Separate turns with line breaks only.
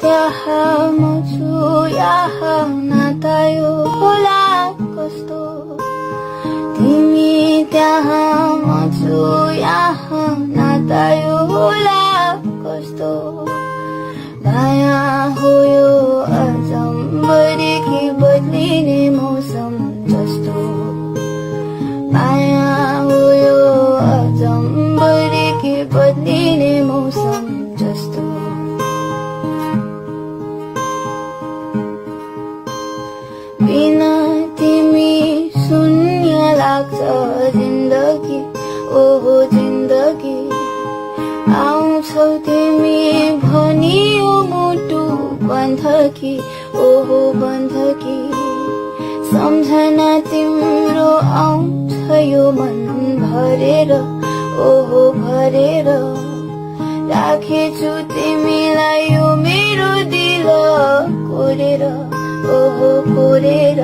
त्यहाँ म छु यहाँ नाता यो होला कस्तो तिमी त्यहाँ म छु यहाँ नाता यो होला कस्तो माया हो यो अचम्बरी कि बदलिने मौसम जस्तो माया हो यो अचम्बरी कि बदलिने मौसम जस्तो बिना तिमी शून्य लाग्छ जिन्दगी ओहो जिन्दगी आउँछौ तिमी भनियो मुटु बन्धकी ओहो बन्धकी सम्झना तिम्रो आउँछ यो मन भरेर ओहो भरेर राखेछु तिमीलाई यो मेरो दिल कोरेर ओहो कोरेर